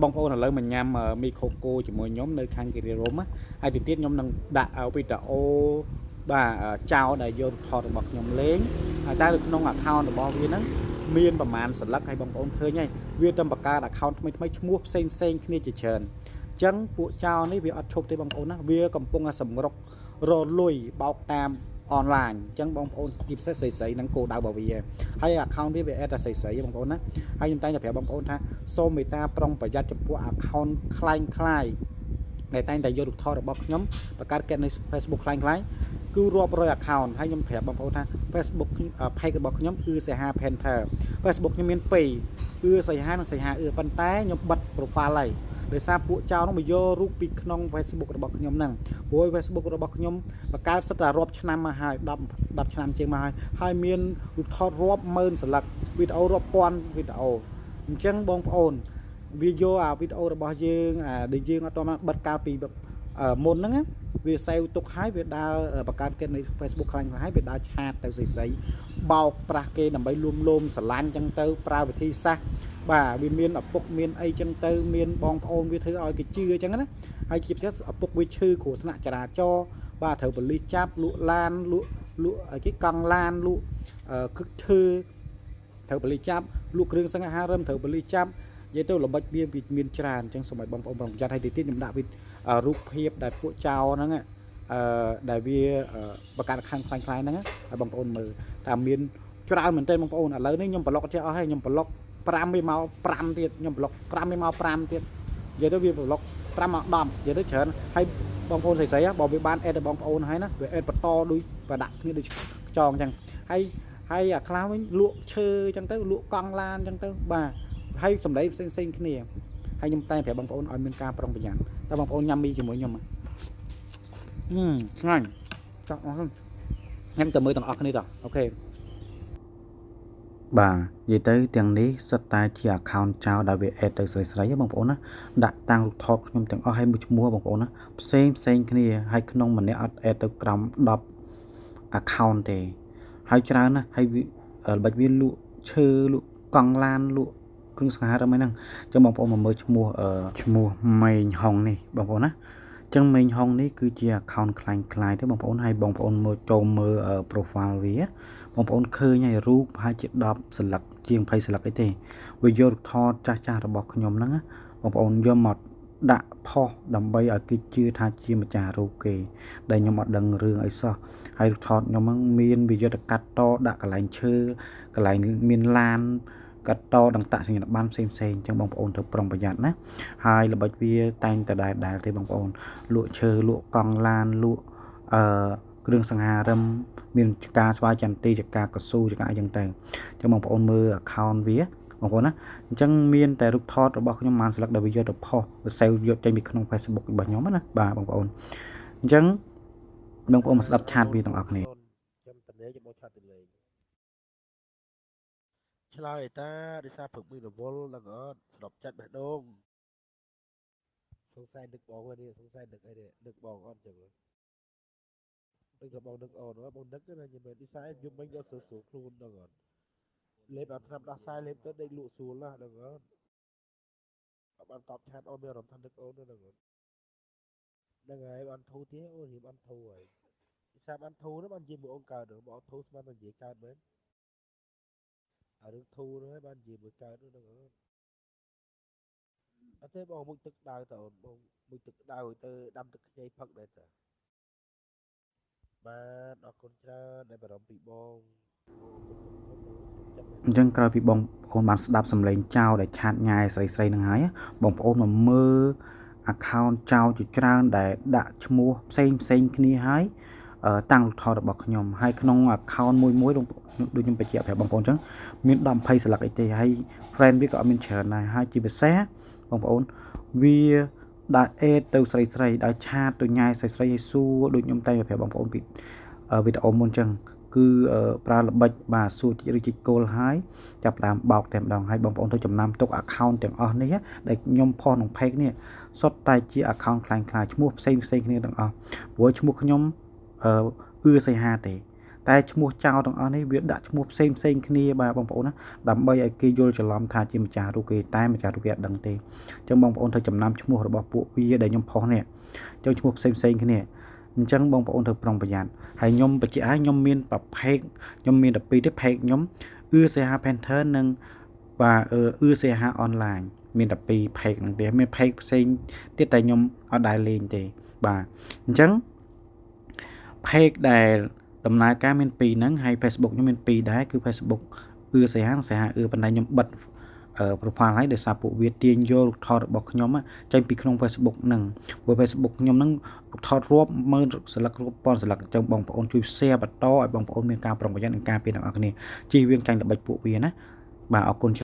បងប្អូនឥឡូវមកញ៉ាំមីខូកូជាមួយខ្ញុំនៅខាងគិរីរម្យហើយទីទៀតខ្ញុំនឹងដាក់វីដេអូបាទចោលដែលយកថតរបស់ខ្ញុំលេងហើយតែនៅក្នុង account របស់វាហ្នឹងមានប្រមាណសន្លឹកហើយបងប្អូនឃើញហើយវាតែបង្កើត account ថ្មីឈ្មោះផ្សេងគ្នាជាច្រើនអញ្ចឹងពួកចោលនេះវាអត់ឈប់ទេបងប្អូនណាវាកំពុងតែសម្រុករលុយបោកតាមអនឡាញអញ្ចឹងបងប្អូនជាពិសេសស្រីៗនឹងគោលដៅរបស់វាហើយ account វាអេតតែស្រីៗបងប្អូនណាហើយខ្ញុំតែងតែប្រាប់បងប្អូនថាសូមមេត្តាប្រុងប្រយ័ត្នចំពោះ account คล้ายដែលតែងតែយករូបថតរបស់ខ្ញុំបង្កើតគេនៅ Facebook คล้ายគឺរាប់រយ account ហើយខ្ញុំប្រាប់បងប្អូនថា Facebook page របស់ខ្ញុំគឺសីហា Panther Facebook ខ្ញុំមាន2គឺសីហានិងសីហាប៉ុន្តែខ្ញុំបិទ profile ហើយដោយសារពួកចៅនោះមកយករូបពីក្នុង Facebook របស់ខ្ញុំហ្នឹងព្រោះ Facebook របស់ខ្ញុំបង្កើតសិតតែរាប់ឆ្នាំមកហើយ10ឆ្នាំជាងមកហើយមានរូបថតរាប់ម៉ឺនសន្លឹកវីដេអូរាប់ពាន់វីដេអូអញ្ចឹងបងប្អូនវាយកអាវីដេអូរបស់យើងដែលយើងអត់ទាន់បិទកាលពីមុនហ្នឹងណាវាសេវទុកហើយវាដើរបង្កើតគេនៅ Facebook ខ្លាំងហើយវាដើរឆាតទៅស្រីបោកប្រាស់គេដើម្បីលួមលោមស្រឡាញ់អញ្ចឹងទៅប្រើវិធីសាស្ត្របាទវាមានឪពុកមានអីចឹងទៅមានបងប្អូនវាធ្វើឲ្យគេជឿអញ្ចឹងណាហើយជាពិសេសឪពុកវាឈឺគ្រោះថ្នាក់ចរាចរណ៍បាទត្រូវប៉ូលីសចាប់លក់ឡានលក់គេកង់ឡានលក់គឹកឈើត្រូវប៉ូលីសចាប់លក់គ្រឿងសង្ហារិមត្រូវប៉ូលីសចាប់និយាយទៅល្បិចវាមានច្រើនអញ្ចឹងសូមឲ្យបងប្អូនប្រយ័ត្នឲ្យទីទៀតខ្ញុំដាក់រូបភាពដែលពួកចោលហ្នឹងដែលវាបង្កើតខាងខ្លាំងហ្នឹងឲ្យបងប្អូនមើលតែមានច្រើនមែនទែនបងប្អូនឥឡូវនេះខ្ញុំប្លុកទៀតអស់ហើយខ្ញុំប្លុក5វាមក5ទៀតខ្ញុំប្លុក5វាមក5ទៀតនិយាយទៅវាប្លុក5មក10និយាយទៅច្រើនហើយបងប្អូនស្រីៗបើវាបានអេតដល់បងប្អូនហើយណាវាអេតបន្តដូចប្រដាក់គ្នាដូចចងអញ្ចឹងហើយអាខ្លះវិញលក់ឈើអញ្ចឹងទៅលក់កង់ឡានអញ្ចឹងទៅបាទហើយសម្ដីផ្សេងគ្នាហើយខ្ញុំតែប្រាប់បងប្អូនឲ្យមានការប្រុងប្រយ័ត្នតែបងប្អូនញ៉ាំមីជាមួយខ្ញុំឆ្ងាញ់ចង់អស់ញ៉ាំទៅមើលទាំងអស់គ្នាតអូខេបាទនិយាយទៅទាំងនេះសិតតែជា account ចោលដែលវា add ទៅស្រីៗបងប្អូនណាដាក់តាំងរូបថតខ្ញុំទាំងអស់ហើយមួយឈ្មោះបងប្អូនណាផ្សេងគ្នាហើយក្នុងម្នាក់អត់ add ទៅក្រោម10 account ទេហើយច្រើនណាស់ហើយល្បិចវាលក់ឈើលក់កង់ឡានលក់គ្រឿងសង្ហារិមហ្នឹងចឹងបងប្អូនមកមើលឈ្មោះម៉េងហុងនេះបងប្អូនណាចឹងមេងហុងនេះគឺជា account คล้ายទៅបងប្អូនហើយបងប្អូនមកចូលមើល profile វាបងប្អូនឃើញហើយរូបប្រហែលជា10សន្លឹកជាង20សន្លឹកអីទេវាយកថតចាស់របស់ខ្ញុំហ្នឹងបងប្អូនយកមកដាក់ផុសដើម្បីឲ្យគេជឿថាជាម្ចាស់រូបគេដែលខ្ញុំអត់ដឹងរឿងអីសោះហើយរូបថតខ្ញុំហ្នឹងមានវាយកទៅកាត់តដាក់កន្លែងឈើកន្លែងមានឡានកាត់តដង្តាក់សញ្ញាប័ណ្ណផ្សេងអញ្ចឹងបងប្អូនត្រូវប្រុងប្រយ័ត្នណាហើយល្បិចវាតែងតែដែលទេបងប្អូនលក់ឈើលក់កង់ឡានលក់គ្រឿងសង្ហារិមមានការស្វាយចន្ទីចការកស៊ូចការអីចឹងទៅអញ្ចឹងបងប្អូនមើល account វាបងប្អូនណាអញ្ចឹងមានតែរូបថតរបស់ខ្ញុំបានស្លឹកដែលវាយកទៅផុសវាសេវយកចេញពីក្នុង Facebook របស់ខ្ញុំណាបាទបងប្អូនអញ្ចឹងបងប្អូនមកស្ដាប់ឆាតវាទាំងអស់គ្នាខ្ញុំតនេយកមកឆាតទៅលេងឆ្លើយតាដោយសារព្រឹកមួយរវល់ដល់ក៏ស្ដប់ចិត្តបេះដូងសង្ស័យដឹកបងនេះសង្ស័យដឹកអីនេះដឹកបងអត់ចឹងដូចក៏បងដឹកអូនបងដឹកណាខ្ញុំមិននិស័យយំវិញក៏ស្រួលខ្លួនដល់អត់លេបអត់ថ្នាំដោះស្រាយលេបទៅដេកលក់ស្រួលណាស់ដល់អត់បានតបឆាតអូនមានអារម្មណ៍ថាដឹកអូនដល់អត់ហ្នឹងហើយបានធូរទៀតអូនរៀបបានធូរហើយពិសាបានធូរនោះបាននិយាយមួយអូនកើតមកអត់ធូរស្មានតែនិយាយកើតមែនអារឿងធូរនោះហើយបាននិយាយមួយកើតនោះដល់អត់អត់ទេបងមុខទឹកដៅតើអូនបងមុខទឹកដៅទៅដាំទឹកខ្ញីផឹកដែរតាបាទអរគុណច្រើនដែលបារម្ភពីបងអញ្ចឹងក្រោយពីបងប្អូនបានស្ដាប់សំឡេងចៅដែលឆាតញ៉ែស្រីហ្នឹងហើយបងប្អូនមកមើល account ចៅជាច្រើនដែលដាក់ឈ្មោះផ្សេងគ្នាហើយតាំងរូបថតរបស់ខ្ញុំហើយក្នុង account មួយដូចខ្ញុំបញ្ជាក់ប្រាប់បងប្អូនអញ្ចឹងមាន10 20សន្លឹកអីទេហើយ friend វាក៏អត់មានច្រើនដែរហើយជាពិសេសបងប្អូនវាដាក់អេតទៅស្រីដែលឆាតទៅញ៉ែស្រីឲ្យសួរដូចខ្ញុំតែប្រាប់បងប្អូនពីវីដេអូមុនអញ្ចឹងគឺប្រើល្បិចបាទសួរជីឬជីគោលហើយចាប់តាមបោកតែម្ដងហើយបងប្អូនទៅចំណាំទុក account ទាំងអស់នេះដែលខ្ញុំផុសក្នុង page នេះសុទ្ធតែជា account ខ្លាំងឈ្មោះផ្សេងគ្នាទាំងអស់ព្រោះឈ្មោះខ្ញុំគឺសីហាទេ តែឈ្មោះចោលទាំងអស់នេះវាដាក់ឈ្មោះផ្សេងគ្នាបាទបងប្អូនណាដើម្បីឲ្យគេយល់ច្រឡំថាជាម្ចាស់រូបគេតែម្ចាស់រូបគេអត់ដឹងទេអញ្ចឹងបងប្អូនត្រូវចំណាំឈ្មោះរបស់ពួកវាដែលខ្ញុំផុសនេះអញ្ចឹងឈ្មោះផ្សេងគ្នាអញ្ចឹងបងប្អូនត្រូវប្រុងប្រយ័ត្នហើយខ្ញុំបញ្ជាក់ឲ្យខ្ញុំមានប្រភេទខ្ញុំមាន12ទេផេកខ្ញុំSCH Panther និងបាទSCH online មាន12ផេកហ្នឹងទេមានផេកផ្សេងទៀតតែខ្ញុំអត់ដែលលេងទេបាទអញ្ចឹងផេកដែលដំណើរការមាន2ហ្នឹងហើយ Facebook ខ្ញុំមាន2ដែរគឺ Facebook SCH និង SCH ប៉ុន្តែខ្ញុំបិទprofile ហើយដោយសារពួកវាទាញយករូបថតរបស់ខ្ញុំចេញពីក្នុង Facebook ហ្នឹងព្រោះ Facebook ខ្ញុំហ្នឹងរូបថតរាប់ម៉ឺនស្លឹករាប់ពាន់ស្លឹកអញ្ចឹងបងប្អូនជួយ share បន្តឲ្យបងប្អូនមានការប្រុងប្រយ័ត្ននិងការពារទាំងអស់គ្នាជៀសវាងចាញ់ល្បិចពួកវាណាបាទអរគុណ